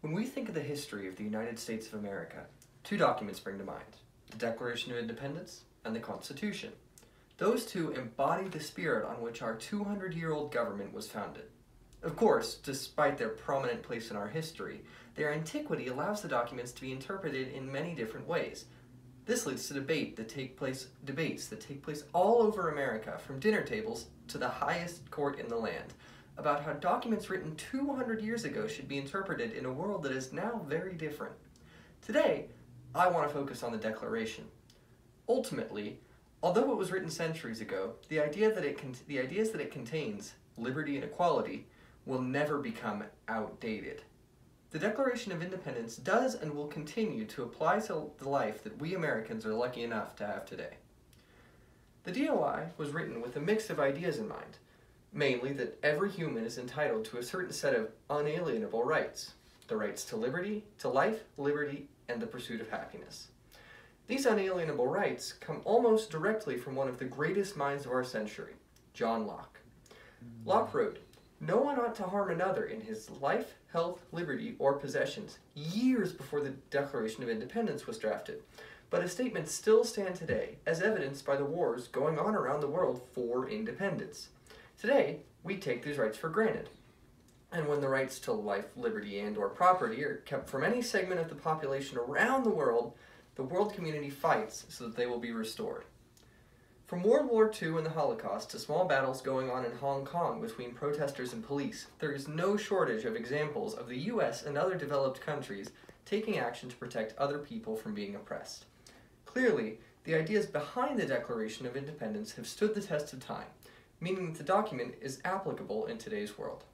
When we think of the history of the United States of America, two documents spring to mind: the Declaration of Independence and the Constitution. Those two embody the spirit on which our 200-year-old government was founded. Of course, despite their prominent place in our history, their antiquity allows the documents to be interpreted in many different ways. This leads to debates that take place all over America, from dinner tables to the highest court in the land, about how documents written 200 years ago should be interpreted in a world that is now very different. Today, I want to focus on the Declaration. Ultimately, although it was written centuries ago, the ideas that it contains, liberty and equality, will never become outdated. The Declaration of Independence does and will continue to apply to the life that we Americans are lucky enough to have today. The DOI was written with a mix of ideas in mind, mainly that every human is entitled to a certain set of unalienable rights: the rights to liberty, to life, liberty, and the pursuit of happiness. These unalienable rights come almost directly from one of the greatest minds of our century, John Locke. Locke wrote, "No one ought to harm another in his life, health, liberty, or possessions," years before the Declaration of Independence was drafted. But his statements still stand today, as evidenced by the wars going on around the world for independence. Today, we take these rights for granted. And when the rights to life, liberty, and/or property are kept from any segment of the population around the world community fights so that they will be restored. From World War II and the Holocaust to small battles going on in Hong Kong between protesters and police, there is no shortage of examples of the US and other developed countries taking action to protect other people from being oppressed. Clearly, the ideas behind the Declaration of Independence have stood the test of time, meaning that the document is applicable in today's world.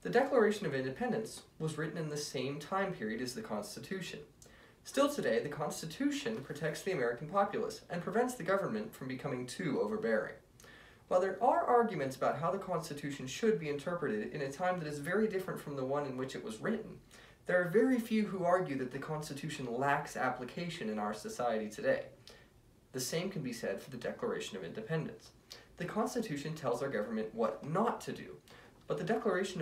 The Declaration of Independence was written in the same time period as the Constitution. Still today, the Constitution protects the American populace and prevents the government from becoming too overbearing. While there are arguments about how the Constitution should be interpreted in a time that is very different from the one in which it was written, there are very few who argue that the Constitution lacks application in our society today. The same can be said for the Declaration of Independence. The Constitution tells our government what not to do, but the Declaration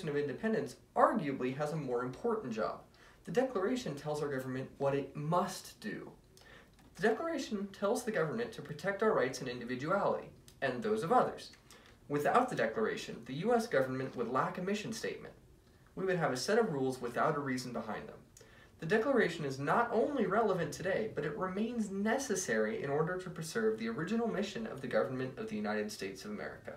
of Independence arguably has a more important job. The Declaration tells our government what it must do. The Declaration tells the government to protect our rights and individuality, and those of others. Without the Declaration, the US government would lack a mission statement. We would have a set of rules without a reason behind them. The Declaration is not only relevant today, but it remains necessary in order to preserve the original mission of the government of the United States of America.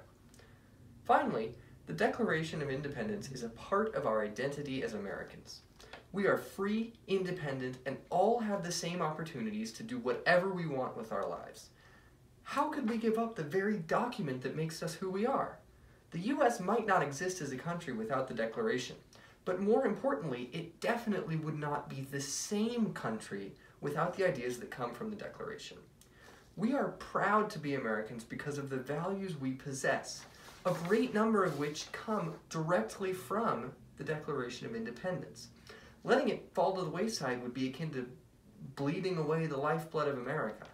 Finally, the Declaration of Independence is a part of our identity as Americans. We are free, independent, and all have the same opportunities to do whatever we want with our lives. How could we give up the very document that makes us who we are? The US might not exist as a country without the Declaration, but more importantly, it definitely would not be the same country without the ideas that come from the Declaration. We are proud to be Americans because of the values we possess, a great number of which come directly from the Declaration of Independence. Letting it fall to the wayside would be akin to bleeding away the lifeblood of America.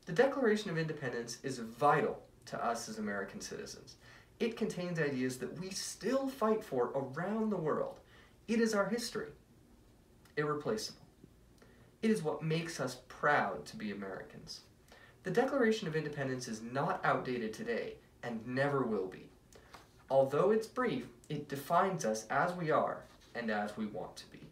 The Declaration of Independence is vital to us as American citizens. It contains ideas that we still fight for around the world. It is our history. Irreplaceable. It is what makes us proud to be Americans. The Declaration of Independence is not outdated today and never will be. Although it's brief, it defines us as we are and as we want to be.